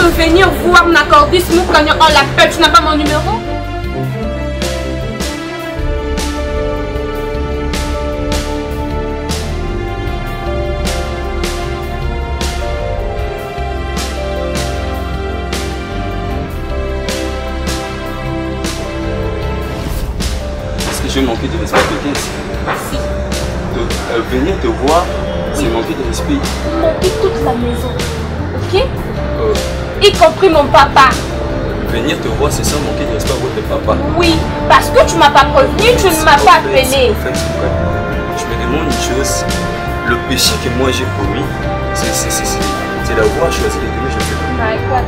venir voir mon accordiste, mon cagnon, on l'appelle, tu n'as pas mon numéro? Est-ce que je vais manquer de respect à quelqu'un? Si. Venir te voir, c'est manquer de respect. Manquer toute la maison, ok? Y compris mon papa. Venir te voir, c'est ça manquer de respect à votre papa? Oui, parce que tu m'as pas prévenu, tu ne m'as pas appelé. En fait, je me demande une chose. Le péché que moi j'ai commis, c'est d'avoir choisi de t'aimer, je ne sais pas.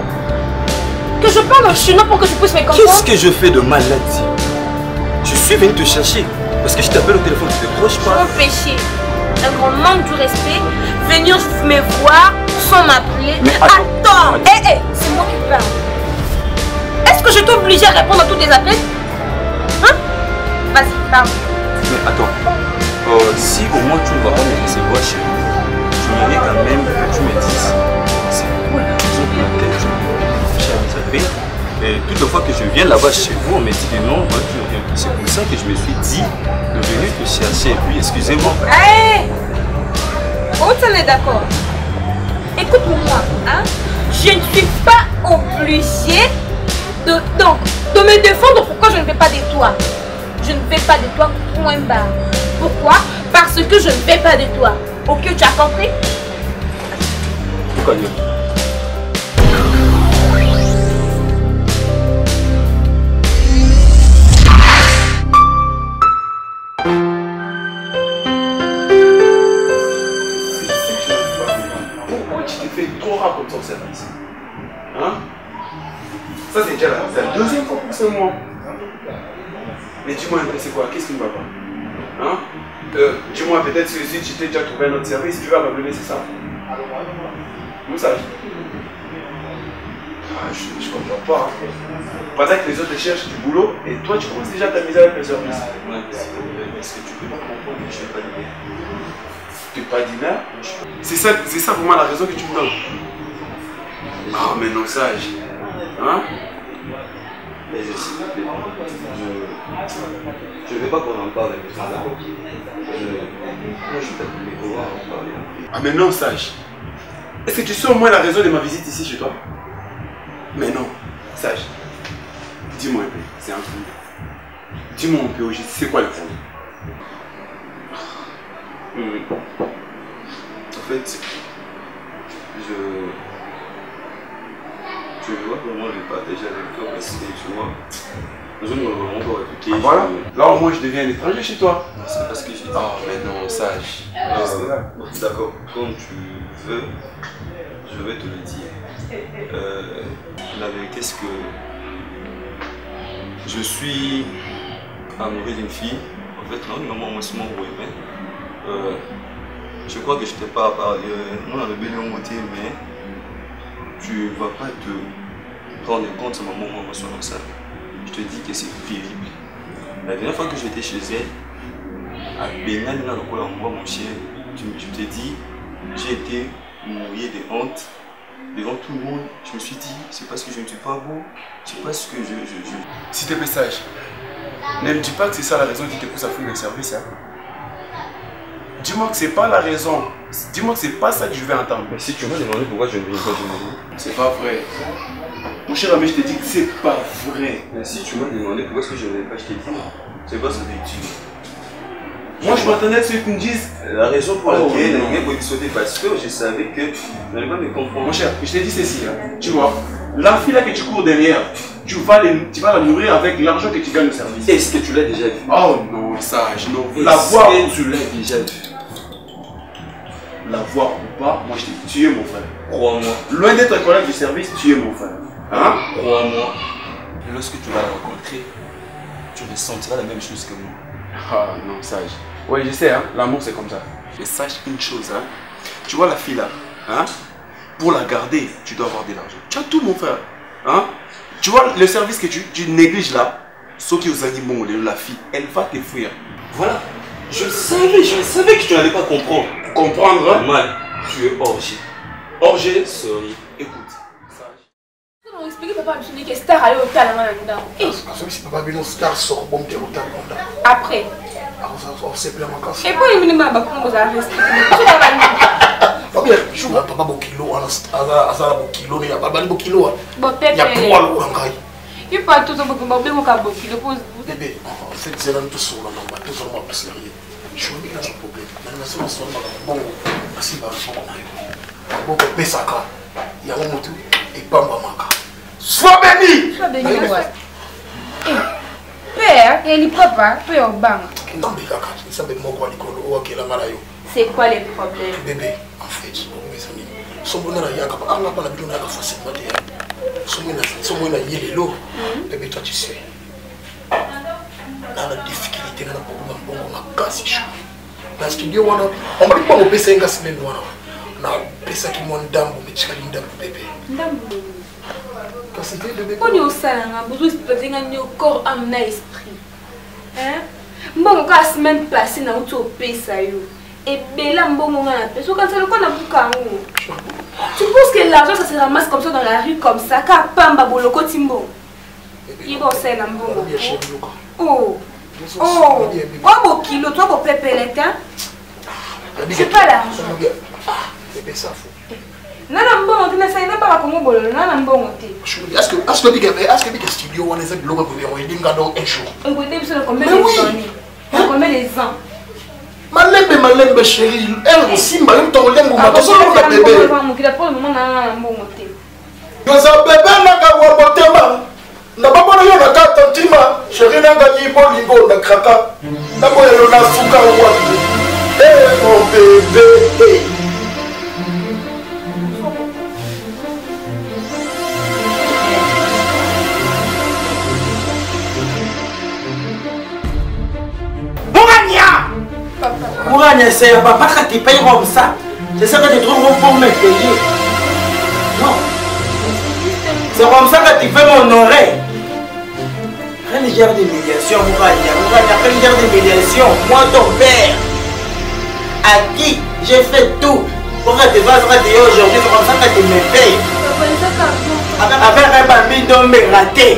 Que je parle en chinois pour que tu puisses me comprendre. Qu'est-ce que je fais de mal là-dessus? Je suis venu te chercher. Parce que je t'appelle au téléphone, tu ne décroches pas. Mon péché, un grand manque de respect, venir me voir sans m'appeler. Mais attends, c'est moi qui parle. Est-ce que je t'ai obligé à répondre à tous tes appels? Hein? Vas-y, parle. Mais attends, si au moins tu ne vas pas me recevoir chez vous, je voudrais quand même que tu me dises c'est quoi la raison pour laquelle tu me cherches à faire. Et toute fois que je viens là-bas chez vous, on me dit que non, tu reviens. C'est pour ça que je me suis dit de venir te chercher. Et puis, excusez-moi. On t'en est d'accord. Écoute-moi, hein? Je ne suis pas obligée de me défendre pourquoi je ne vais pas de toi. Je ne vais pas de toi, point barre. Pourquoi? Parce que je ne vais pas de toi. Ok, tu as compris? Pourquoi? Comme ton service. Hein? Ça c'est déjà la deuxième fois pour ce mois. Mais dis-moi un peu c'est quoi? Qu'est-ce qui ne va pas? Hein? Dis-moi peut-être si tu t'es déjà trouvé un autre service, tu vas m'appeler, c'est ça? Où ça? Je comprends pas. Pendant que les autres cherchent du boulot et toi tu commences déjà à t'amuser avec le service. Ouais, est-ce que tu peux pas comprendre que je ne suis pas d'hiver? Tu n'es pas d'hiver? C'est ça vraiment la raison que tu me donnes. Ah mais non sage. Hein? Mais je ne veux pas qu'on en parle avec ça. Moi je t'appelle pour voir en parler. Ah mais non sage. Est-ce que tu sais au moins la raison de ma visite ici chez toi? Mais non, sage. Dis-moi un peu, c'est un truc. Dis-moi un peu au juste, c'est quoi le problème? En fait, je vois comment le partager avec toi parce que tu vois, je ne me vraiment pas répliquer. Ah, voilà, là au moins je deviens un étranger chez toi. C'est parce que j'ai dit. Ah mais non, sage. D'accord, comme tu veux, je vais te le dire. La vérité c'est que je suis amoureux d'une fille. En fait, non, maman, moi, c'est mon aimé. Je crois que je t'ai pas parlé, non, on a le bel côté, mais tu ne vas pas te rendre compte de maman, moi, sur ça. Je te dis que c'est terrible. La dernière fois que j'étais chez elle, à Bénin, dans le coin, mon chien, je te dis, j'ai été mouillé de honte. Devant tout le monde, je me suis dit, c'est parce que je ne suis pas beau, c'est parce que S'il te plaît, sage, ne me dis pas que c'est ça la raison qui te pousse à faire le service. Hein? Dis-moi que c'est pas la raison. Dis-moi que c'est pas ça que je vais entendre. Mais si tu m'as demandé pourquoi je ne viens pas demander. C'est pas vrai. Mon cher ami, je te dis que c'est pas vrai. Mais si tu m'as demandé pourquoi est-ce que je ne viens pas, je t'ai dit. C'est pas ce que tu dis. Moi, je m'attendais à ce que tu me dises. La raison pour laquelle je n'ai pas sauter parce que je savais que je n'allais pas me comprendre. Mon cher, je t'ai dit ceci. Hein. Tu vois, la fille là que tu cours derrière, tu vas la nourrir avec l'argent que tu gagnes au service. Est-ce que tu l'as déjà vu? Oh non, sage, non. La voir ou tu l'as déjà vu? La voir ou pas, moi je t'ai dit, tu es mon frère. Crois-moi. Loin d'être un collègue du service, tu es mon frère. Hein? Crois-moi. Lorsque tu vas la rencontrer, tu ressentiras la même chose que moi. Ah non, sage. Oui, je sais, hein, l'amour c'est comme ça. Mais sache une chose, hein. Tu vois la fille là, hein, pour la garder, tu dois avoir de l'argent. Tu as tout mon frère. Hein? Tu vois le service que tu négliges là, sauf qui aux animaux, la fille, elle va te fuir. Voilà. Je savais que tu n'allais pas comprendre. Comprendre, hein? Mal, tu es orgé. Orgé? Sorry. Écoute. expliqué papa me dit que Star allait au talent là-dedans. Si papa Bino Star sort bon de l'hôtel après. On sait plus la vacances. Et puis il me dit bah comment vous avez expliqué. Papa Bokilo, Azala Bokilo, il y a Papa Bokilo. Bon il y a trois lots en caille. Il parle tout le monde comme Bokilo pose. Bébé, en fait, c'est là tout sur la norme, tout sur la place sérieux. Je suis bien dans un problème. Maintenant, c'est bon, si va bon, Pesaka, il y a un motu et Bamba Maka. Sois béni! Sois béni, père, et le papa, père au banc. Non, mais Kaka, il s'appelle Moko Alikolo, ou Akela Malayo. C'est quoi les problèmes? Bébé, en fait, mes amis, son bonheur a yaka, on n'a pas la bidon à facilement dire. Son bonheur a yé l'eau, bébé, toi tu sais. Dans la difficulté, dans le problème, on a cassé chaud. Dans le studio, on va pas me baisser un gars, c'est même noir. On a baissé qui m'ont d'âme, mais tu as une dame, bébé. Quand c'était bébé. On est au salon, on a besoin de corps, âme, esprit. Hein? Bon, quand la semaine passée, on a eu au pays. Et Bella, bon, on a appelé. Quand c'est le cas, on a beaucoup. Tu penses que l'argent, ça se ramasse comme ça dans la rue, comme ça, car Pamba, Boloko, Timbo. Il va au salon, bon. Oh, Bokilo, toi, pour pépé, c'est pas l'argent. Bébé, ça fout. Non, non, bon, on ne sait pas comment on est. Non, bon, est-ce que studio, on est global pour dire, on est dans un show. On peut dire combien de années. Combien de ans. Malembe chérie, elle aussi, même ton lembe, ma tozo na bébé. Pour le moment, on a un bon moté. Yoza bébé na ka wabotema. Na babo na yo na ka tantima, chérie na gagné bolingo na kraka. Na boyelo na suka wa. Eh mon bébé. Mourania, c'est papa quand tu payes comme ça. C'est ça que tu trouves pour me payer. Non. C'est comme ça que tu fais m'honorer. Rien de genre d'humiliation, Mourania. Mourania, rien de genre d'humiliation. Moi, ton père, à qui j'ai fait tout pour que tu vas aujourd'hui, c'est comme ça que tu me payes. Avec un bambin d'homme raté.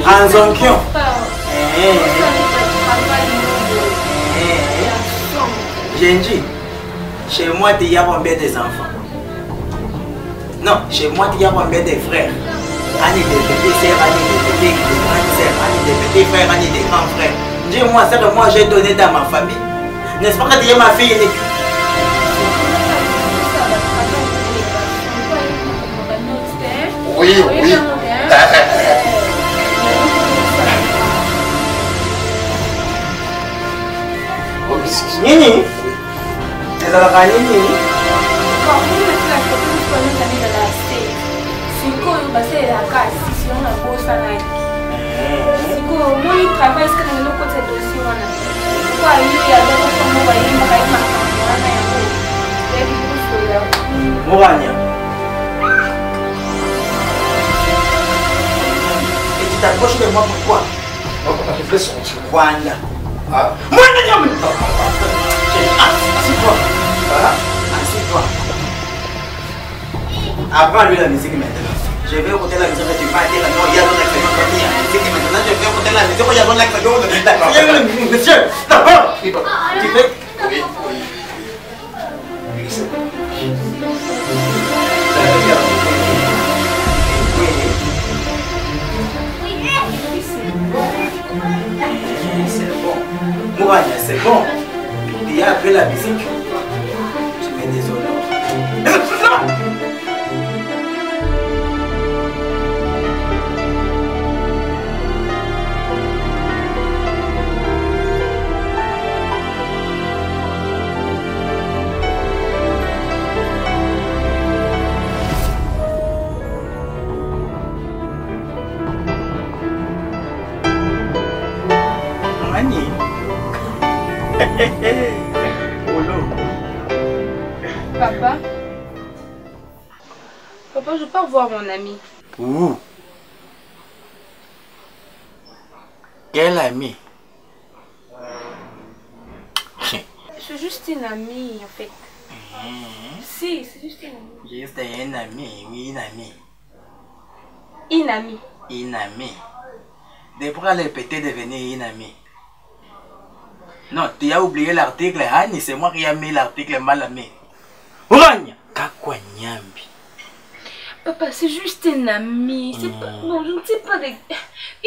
En zonkion. Genji, chez moi, il y a combien des enfants? Non, chez moi, il y a combien de frères? Ani des petits sœurs, ani des petits grandes sœurs, ani des petits frères, ani des grands frères. Dis-moi, ça que moi j'ai donné dans ma famille. N'est-ce pas que tu es ma fille unique? Oui, oui. Nini? C'est la Nini? Mourania. Et tu t'approches de moi pourquoi? Wanda. Assieds-toi. Assieds-toi. Apprends-lui la musique maintenant. Je vais écouter la musique que tu vas dire. Non, il y a d'autres actions comme la musique. Maintenant, je vais écouter la musique. Il y a d'autres actions. Monsieur, d'abord. Tu fais? Oui, oui. C'est bon. Mourania, c'est bon. Il y a après la musique. Tu me déshonores. Papa, je pars voir mon ami. Où? Quel ami? C'est juste une amie en fait. Si, c'est juste une amie. Juste un ami, oui, une amie. Inami. Inami. De pourquoi le pété devenir Inami? Non, tu as oublié l'article, Annie, c'est moi qui ai mis l'article mal mis. Ouranya! Kakwa Nyambi. Papa, c'est juste un ami. Non, je ne sais pas de...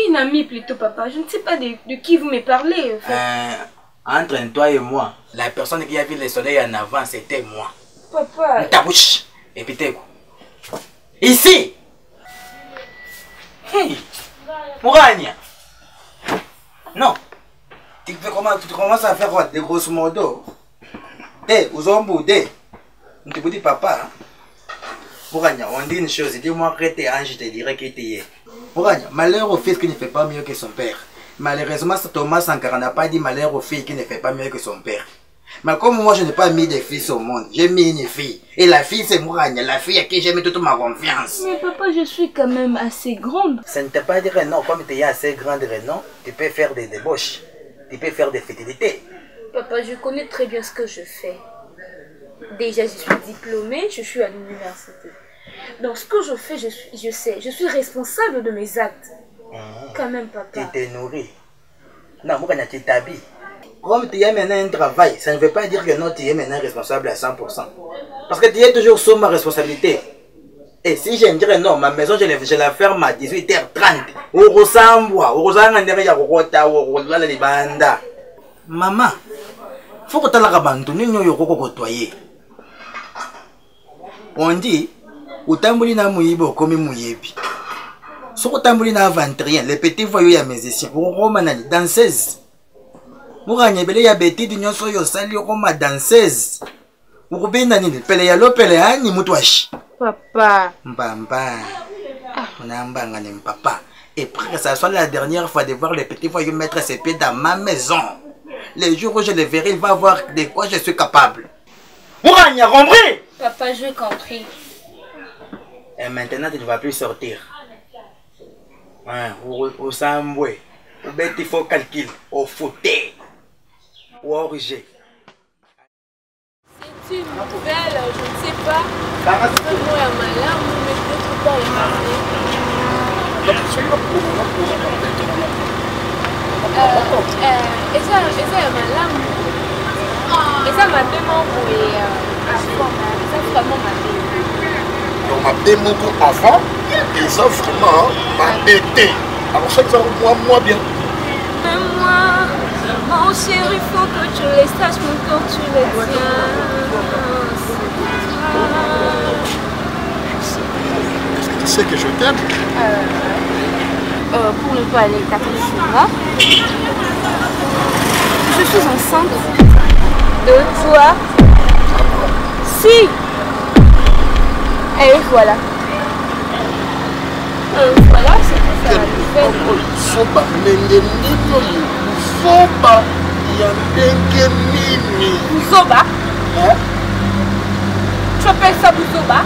Une amie plutôt, papa. Je ne sais pas de qui vous me parlez. En fait. Entre toi et moi, la personne qui a vu le soleil en avant, c'était moi. Papa... Ta bouche. Et puis t'es quoi? Ici! Hey! Ouranya! Non! Tu commences à faire quoi? Des grosses modos? Hé, vous en boudez? Tu te dis papa? Ouranya, on dit une chose, dis-moi que t'es ange, je te dirai qui t'es. Ouranya, malheur au fils qui ne fait pas mieux que son père. Malheureusement, Thomas Sankara n'a pas dit malheur au fils qui ne fait pas mieux que son père. Mais comme moi, je n'ai pas mis de fils au monde, j'ai mis une fille. Et la fille, c'est Ouranya, la fille à qui j'ai mis toute ma confiance. Mais papa, je suis quand même assez grande. Ça ne t'a pas dit non, comme tu es assez grande, non, tu peux faire des débauches. Tu peux faire des fétilités. Papa, je connais très bien ce que je fais. Déjà, je suis diplômée, je suis à l'université. Donc, ce que je fais, je sais. Je suis responsable de mes actes. Quand même, papa. Tu te nourris. Non, moi, tu t'habilles. Comme tu es maintenant un travail, ça ne veut pas dire que non, tu es maintenant responsable à 100%. Parce que tu es toujours sous ma responsabilité. Et si je dirais non, ma maison, je la ferme à 18h30. Maman, il faut que tu aies on dit, utambuli na muibo comme muyebi. Si utambuli na aventrien, les petits voyous ya musiciens, romanani danseuse. Mouranye bele ya beti di nyonso yo sali roma danseuse. Urubenda nini pele ya lopele ani mutwashi. Papa. Mbamba. Nambanga ni papa. Et pour que ça soit la dernière fois de voir les petits voyous mettre ses pieds dans ma maison. Les jours où je les verrai, il va voir de quoi je suis capable. Mouranye, compris? Papa, j'ai compris. Et maintenant, tu ne vas plus sortir. Au samboué, au bête, il faut calcul, au fouté, au origé. C'est une nouvelle, je ne sais pas. C'est moi à ma larme, mais je ne peux pas regarder. Et ça, ma larme. Et ça m'a demandé ça vraiment m'a bête. Donc ma bête enfant, et ça vraiment m'a bêté. Alors ça, moi bien. Mais moi, mon chéri, il faut que tu les saches, mon corps, tu les tiens. Est-ce que tu sais que je t'aime? Pour ne pas aller 4 jours, je suis enceinte de toi. Si. Et voilà. Voilà, c'est tout ça. Soba, Soba, Bouzoba. Tu appelles ça Bouzoba?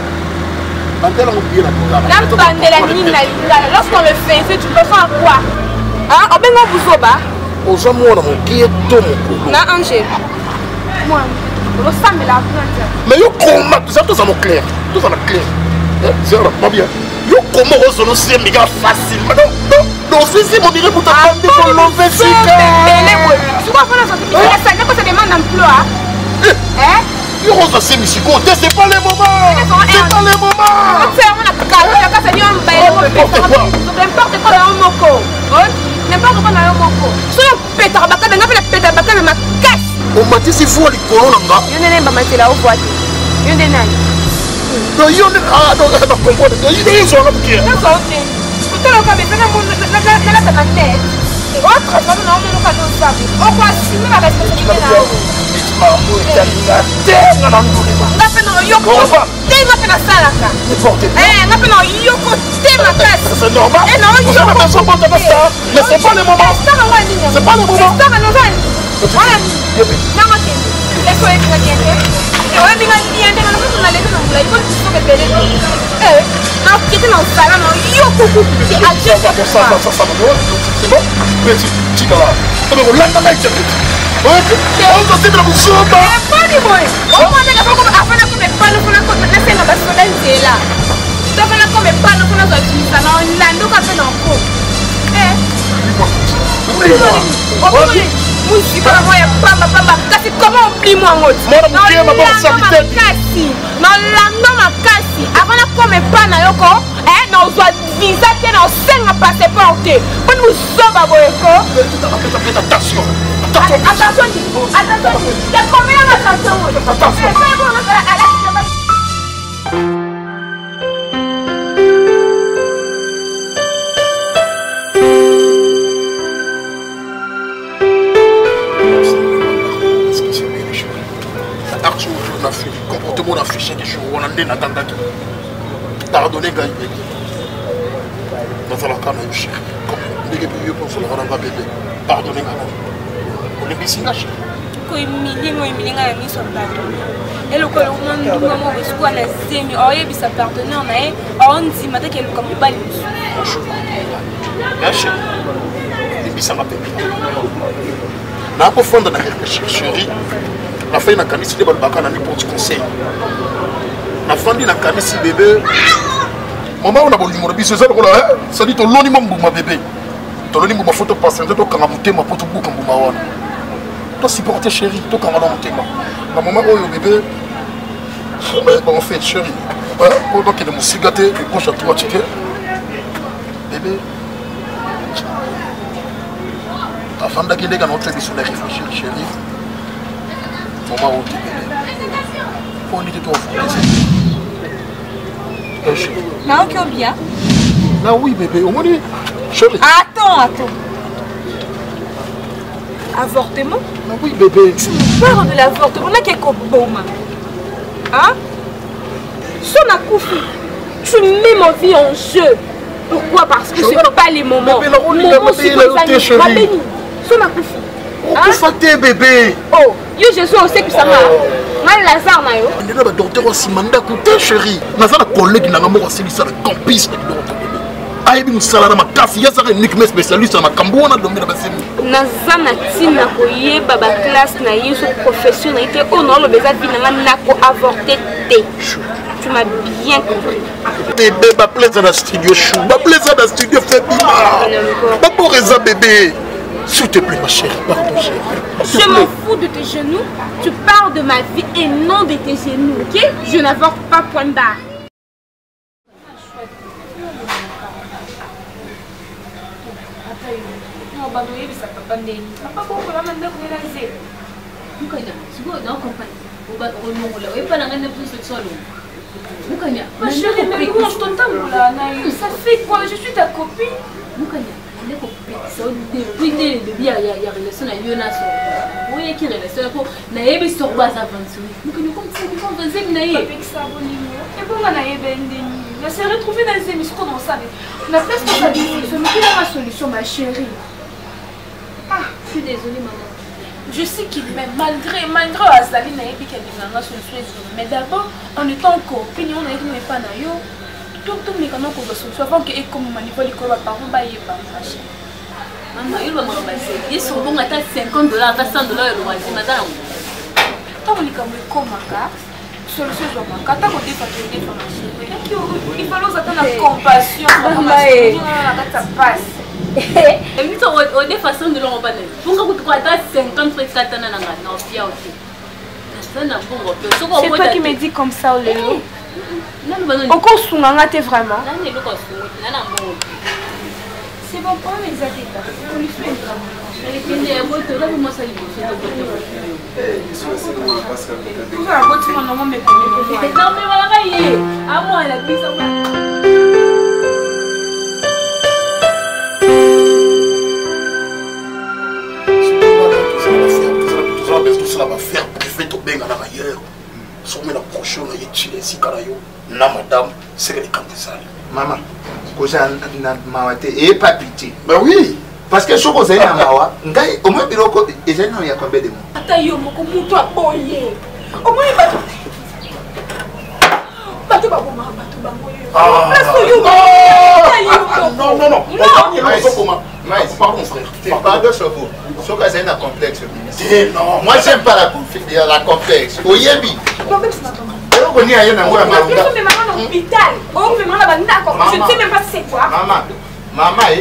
Lorsqu'on le fait, tu peux faire quoi? Hein? On va Bouzoba. Na Angèle. Moi. Mais yo comment tout ça est clair, tout ça est clair. C'est pas bien. Yo comment on se sait méga facile. Non, c'est mon dirait pour t'attendre pour l'enlever si tu vois ça demande emploi. Hein? Yo on se musico, c'est pas le moment. C'est pas le moment. N'importe quoi dans un moko. N'importe quoi dans un moko. Si on pète à baka, on appelle pète à baka mais ma casse. On m'a dit si faut les colons là. Yo n'est pas maté là au boîte. Yo n'est pas. Donc yo ah donc on comprend. Ils sont là pour qui? Ils sont OK. Tout le monde mais na la tête. Autre chose non on pas nous ça. On va assumer la responsabilité là. Maman, t'as na ndou. Na pena yoko. T'es na pena sala ka. Na pena yoko t'es ma casse. C'est normal. Eh non, je vais pas sortir de ça. Mais c'est pas le moment. C'est pas le moment. C'est pas le moment. Voilà. Non, OK. Laisse-moi être là. Et ouais, mais il y a des gens qui sont allés dans la il faut que tu non, qui était dans le salon, yoko. C'est à Dieu. Ça. C'est bon? Mais tu vas là. Mais on l'a pas mal. On va se mettre au soba. Pas du bon. On va aller comme afin de pas nous laisser dans la soleil là. Tu vas comme pas nous ça non Musique à moi, pamba. Kasi comment oublie-moi, moi? Non, l'âme ma kasi. Avant de comme pas na yoko, non, soit visa que non, 5 passeport. Pour nous sauver, boyko. Attention. Attention. Il y a combien d'attention? Comportement d'affiché des choses, on a des attentes. Pardonnez, gars, bébé. Dans la cam, je suis comme des bébés pour se le rendre à bébé. Pardonnez, gars. On est ici, là, chérie. Et le colon, maman, est-ce qu'on a zémi? Oh, il y a sa partenaire, on dit maintenant qu'elle est comme le bal. Bien, chérie. Et ça m'appelle. N'a pas fond de la chérie. La fin de la canisse, c'est n'importe conseil. La fin de la canisse, bébé. Maman, on a bon numéro, c'est ça, ça dit ton l'onimum pour ma bébé. Ton l'onimum pour ma photo passée, tu as monté ma photo pour ma toi, si pour tes chérie, toi, quand on a monté ma maman, oh, bébé. En fait, chérie, pendant qu'il est mon cigaté, les gauches à toi, tu sais. Bébé. Avant d'aller dans notre émission, on a réfléchi, chérie. Maman, où tu es bébé? On dit toi, Non, ok, bien. Là, oui, bébé, au moins, chérie. Attends. Avortement? Ah oui, bébé. Tu me parles de l'avortement, on a quelque chose. Hein? Son accouchement, tu mets ma vie en jeu. Pourquoi? Parce que ce n'est pas les moments. Bébé, la c'est les chérie. Son accouchement. On fait bébé. Oh, yo Jésus aussi que ça m'a. Mal Lazare na yo. On est là le docteur aussi manda côté chérie. Na ça collègue na ngamo aussi ça le campus. Aïbi nous salana ma classe, ya ça unique mais spécialiste na makambo na domina basemi. Na za na tina ko yeba ba classe na yeso professionnalité on le besoin vina na ko avorter té. Tu m'as bien compris. Bébé ba plaisir dans studio chou. Ba plaisir dans studio fait bima. Pas pour raison bébé. S'il te plaît ma chérie, pardon chérie. Je m'en fous de tes genoux. Tu parles de ma vie et non de tes genoux, ok? Je n'avorte pas, point barre. Ma chérie, mais comment je t'entends là? Ça fait quoi? Je suis ta copine. Depuis le début, il y a relation à Yonas. Oui, il y a relation pour Naïbe sur base aventure. Nous comme ça, nous faisons Naïbe. Avec ça, et bon, on a on s'est retrouvés dans les émissions comme ça. On a presque ça. Je me dis la solution, ma chérie. Ah, je suis désolée, maman. Je sais qu'il m'aime, malgré Azali Naïbe qui a dit la solution. Mais d'abord, en étant copine, on a dit mais pas Naïo. Tout le monde a solution avant que comme manipule les parents bailler pas marcher. Maman, il va me ramasser. Ils sont bons à $50, à $100 le mois. Madame. Tant que les comme ma solution je m'en quand on défait il faut nous attendre la compassion. Ça passe. Et nous on des façons de l'en banner. Pourquoi tu crois à 50 frais katana na na ofia aussi. C'est toi qui me dis comme ça au lélo. Encore sounganga t'es vraiment. C'est bon pour les athlètes. On lui fait cela va faire préfet au benga na ailleurs. Sommet la prochaine na yechile sikarayo na madame c'est les cantesali. Maman, koza na mawate et pas pitié. Ben oui, parce que ce que na mawa, ngai au moins biloko ezali na ya combien de mois. Ata yo moko mutu aboye. Au moins bato ba boma bato ba moyo. Non. Pardon frère. Pardon sur vous. Ce que c'est un complexe. Non, moi j'aime pas la complexe. Oyebi. Non même ça. On y a rien à voir avec maman. On fait maman dans l'hôpital. On fait maman là-bas d'accord. Je ne sais même pas c'est quoi. Maman.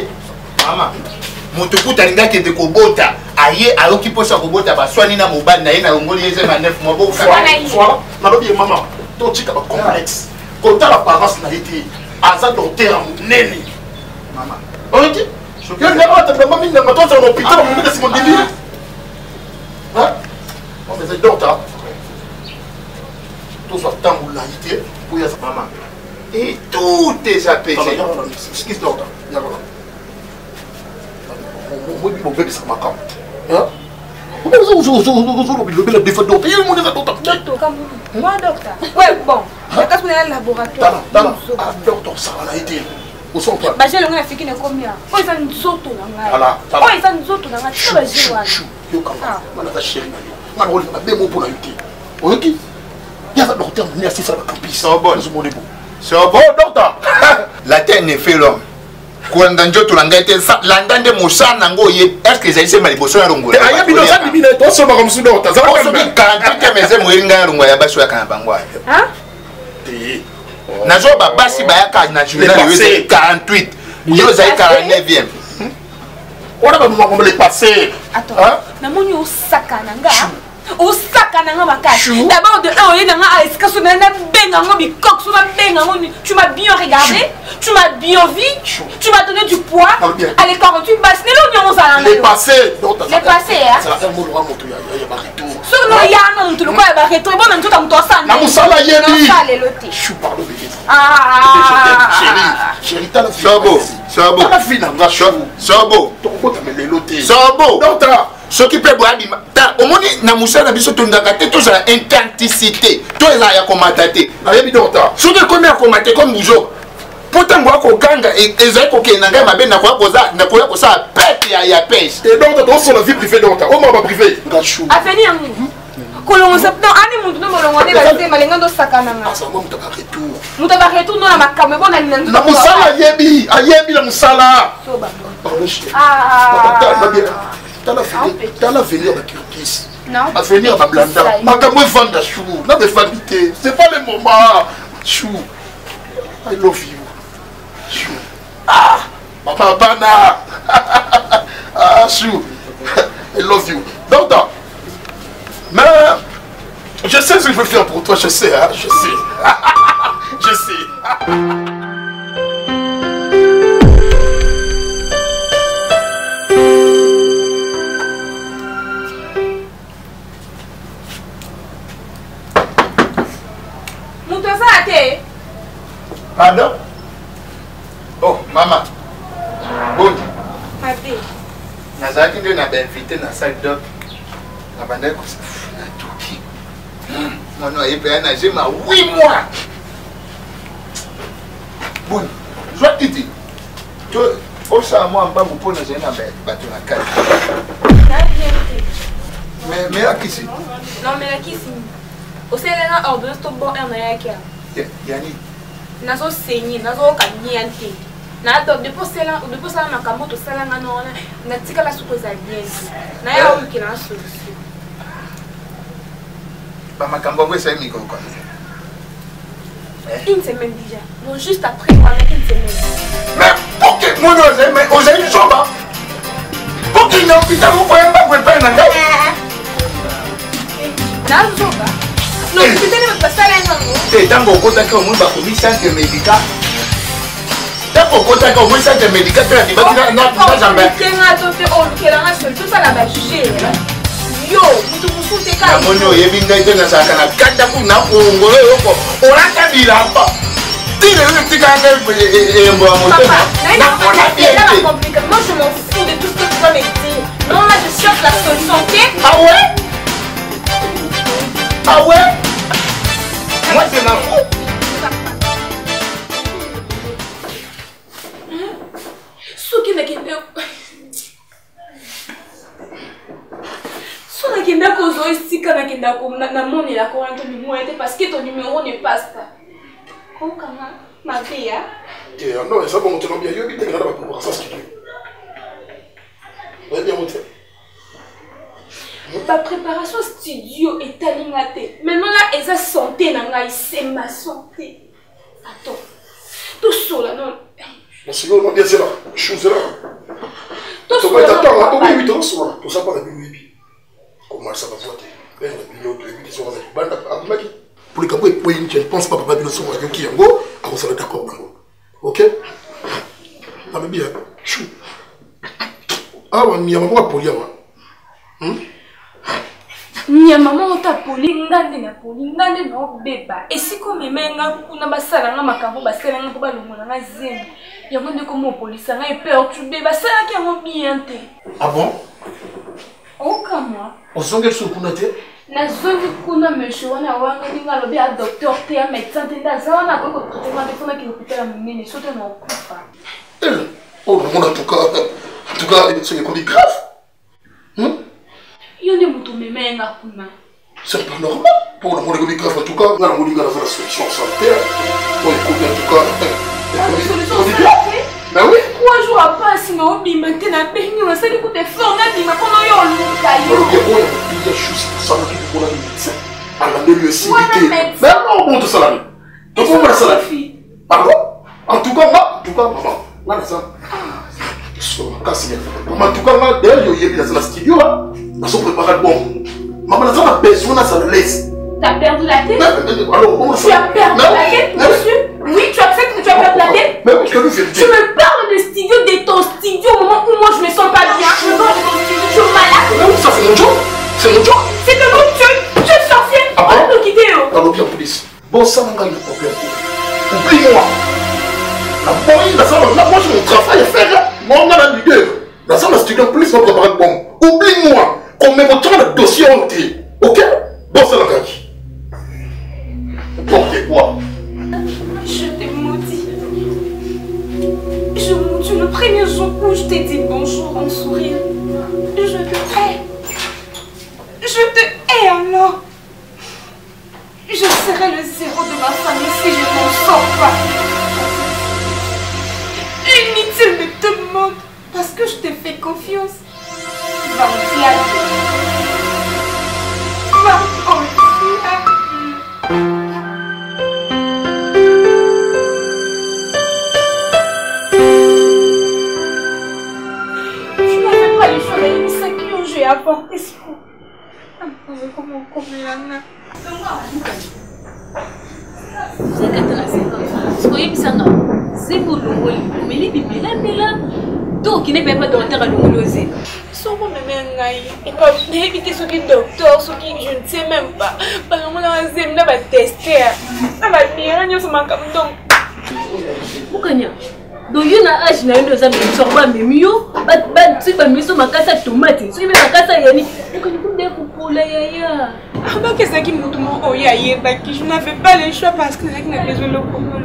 moto kuta linga kende kobota aye ayoki posa kobota baswani na mobali na ye na longoli yeze ma 9 mois bo voilà nalobi mama to tika ba complexe kota la parence na été aza docteur munene mama ok je ne vais pas te demander de me dans l'hôpital on me laisse mon délire hein on faisait docteur tout soit temps où l'ité pour y a maman et tout est apaisé excuse docteur ya voilà moi mon bébé ça m'a calme hein le défaut docteur il mon docteur moi docteur ouais bon parce qu'on est dans le laboratoire docteur ça a été au son point j'ai le fiki ne combien oh ça nous auto là voilà oh ça nous auto là tu vas jouer yo kama mana ta chérie na ngoli na bemo pour la yuti ok ya ça docteur ni assis sur la campus c'est bon c'est bon docteur la terre ne fait l'homme quand njo to langa te landande mosana ngo ye est-ce que c'est ma liboso ya longo aya bino ça bino to so ba comme sous docteur ça va so bi kan te meze moyinga longo ya baso ya kana bangwa hein te nazo ba basi ba ya ka na journal 48 yo za 49e on a pas me les passer attends na moni osakana nga osakana nga makasi d'abord de un oyena nga est-ce que na benga ngo bi coq so na benga ngo tu m'as bien regardé tu m'as bien vu tu m'as donné du poids allez 48 basses ne l'oignon ça les passés les passés hein ça va mo moto ya ba retour sur no ya na ntu ko ba retour bon ntu ta mto sana na musala yebi ça les lotés chou parle bébé chérie t'as la sobo t'as la fille na sobo to ko ta me les lotés sobo docteur soki pe boadi ta omoni na musala biso tondaka te to za intensité to eza ya komata te na yebi docteur soki komi ya komata comme buzo potango akoganga ezali kokenda ngai mabe nakoya kosala pete ya pese et donc dans son vie privée docteur au moment privé gachou avenir kolongo septembre ani muntu no molongo ne ba malenga ndo sakana nga ça va muta ba retour muta ba retour no na makambe bona ni na musala yebi ayebi la musala soba t'as l'avenir de Kirkis. Non. L'avenir de Blanda. Makamwe vanda chou. N'a de vanité. C'est pas le moment. Chou. I love you. Chou. Ah. Mama Bana. Ah, chou. I love you. Donc, mais je sais ce que je veux faire pour toi. Je sais, hein. Je sais. Je sais. Pardon? Oh, maman. Bon. Papi. Nazaki ndio na benvité na salle d'op. Na banda ko na tuki. Mwana yepe na jema 8 mois. Bon. Joie titi. Tu au ça moi pas pour na jena bato na kali. Mais là qui c'est? Non mais là qui c'est? Au Sénégal ordonnance to bon en ayakia. Yani nazo saigner nazo kanyante na to depuis ça makambo to sala nga no na tika la suko za bien na ya wiki na solution ba makambo ngwe sa miko kwa une semaine déjà non juste après moi une semaine mais ok moi mais aux amis choba pour qu'il n'a pas vous pouvez pas vous faire na zoba non tu te pas ça là et tant qu'on compte que on va commis centre médical tant qu'on compte que on centre médical tu as dit na jamais kenga to te on kelanga seul tout ça là ba juger yo mutu musute ka na monyo yebi ngai tena saka na kanda ku na ngolo yoko oraka bilamba tire le tika ngai mbo motema na kona bien moi je m'en fous de tout ce que tu vas me dire non là je cherche la solution ok ah ouais ah ouais moi je m'en fous soki nakende so nakenda kozwa esika nakenda namonela koranto mimoya te parce que ton numéro ne passe pas kokanga mabeya non eza bongo tena bien yobi tengana bapreparation studio oye bien mote ma préparation studio etalinga te maintenant là eza santé na ngai c'est ma santé attends tout ça là non Monsieur, on bien c'est là. Chose là. Tu vas t'attendre, oui, tu vas tout ça par la bibi. Comment ça va voter? Pour les cabouets, je ne pense pas que papa Bino soit qui est en gros, on sera d'accord. Ok? Ah, mais bien, chou. Ah, on y a maman pour y avoir. Nya maman otapoli ngande na poli ngande na beba esiko memenga kuna basala nga makambo basala nga ba longola nga zemi yango ndeko mo polisa nga perturbé basala ki yango bien te. Ah bon? Oka moi Osonge so kuna te? Na zongi kuna monsieur wana wanga ninga lobi a docteur te ya médecin te ndaza na ko traitement de fona ki hôpital munene sote na okufa. Oh, en tout cas, c'est comme grave. Yone mutu memenga kuna. C'est pas normal. Pour le monde grave, en tout cas, on a la solution sanitaire. Pour écouter, en tout cas, la solution sanitaire. Ben oui. 3 jours après, si on bim maintenant, on s'est dit que fort, on a dit mais comment on l'a il y a juste ça qui pour la médecin. Alors le lieu civité. Mais non, bon tout ça là. Donc on va ça là. Pardon? En tout cas, maman, là ça. En tout cas, d'ailleurs, il y a dans la studio là. Nous sommes préparés bon. Maman, nous avons besoin de ça laisse. T'as perdu la tête? Alors, tu as perdu la tête, monsieur? Oui, tu acceptes que tu as perdu la tête? Mais je te dis. Tu me parles de studio, de ton studio au moment où moi je me sens pas bien. Je me parle de ton studio, tu es malade. Non, ça c'est mon job. C'est mon job. C'est de mon job. Tu es sorcier. On va nous quitter. Alors, bien, police. Bon, ça m'a eu le problème. Oublie-moi. Moi, j'ai mon travail à faire. Moi, on a la leader. Dans ça, le studio, plus va préparer bon. Oublie-moi. Qu'on met votre temps de dossier en entier. Ok? Bon, c'est la gage. Portez quoi? Je t'ai maudit. Je maudis le premier jour où je t'ai dit bonjour en sourire. Je te hais. Je te hais alors. Je serai le zéro de ma famille si je n'en sors pas. Inutile de te mentir parce que je te fais confiance. Va au diable. Va au diable. Je n'avais pas le choix d'aller ce que j'ai apporté ce coup. Comment là? C'est pour le rôle, mais les bébés là, donc il n'est même pas dans le terrain de l'osé. Son bon et pas éviter ce qui est docteur, ce qui je ne sais même pas. Parce que on a un zème là va tester. Ça va bien, on se manque donc. Pourquoi donc il y a un âge na une deuxième sorte mais mieux, tu vas mettre ma casse tomate, tu mets ma casse yani. Pourquoi tu peux pour la yaya? Ah bah qu'est-ce qui me tombe au yaya qui je n'avais pas le choix parce que c'est n'a besoin le problème.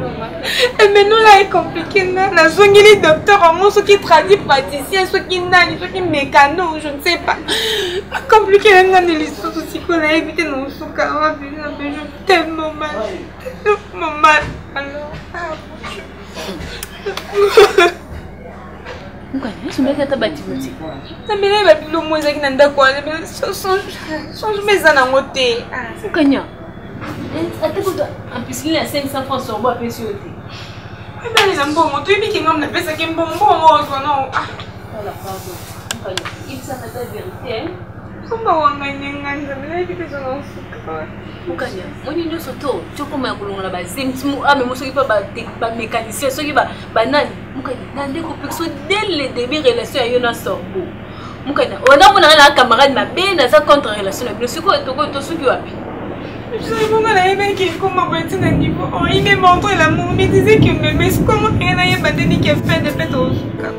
Et maintenant là est compliqué là, la zone les docteurs en moi ceux qui traduisent praticiens, ceux qui nagent, ceux qui mécanos, je ne sais pas. Compliqué là dans les histoires aussi qu'on a évité nos soukas, je tellement mal. Tellement mal. Alors Pourquoi tu me dis que tu as bâti le petit? Tu me dis que tu as bâti le petit. Tu me dis Pourquoi en plus, il y a 500 francs sur moi, puis sur le thé. Mais les enfants, tu es qui m'ont fait ça qui me bon, non. Voilà, pardon. Il s'en fait la vérité. Comment on a une gagne, que je n'en sais pas. Pourquoi on dit nous surtout, tu comme un boulot là-bas, c'est ah mais moi je ne pas pas mécanicien, ce qui va banane. Pourquoi n'andé que personne dès le début relation à Yona sort. Pourquoi on a un camarade ma bien dans sa contre relation, mais ce quoi tu ce qui va. Je sais pas comment niveau. Il me montré l'amour, il me disait qu'il m'aimait. Comment il y a un bandit qui a fait des fêtes au souka.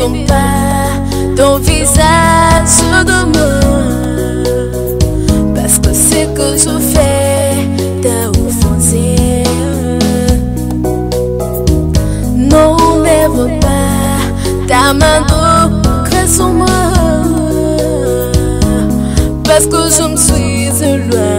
retourne pas ton visage de moi, parce que ce que je fais t'a offensé. N'enlève pas ta main de grâce sur moi, parce que je me suis éloignée.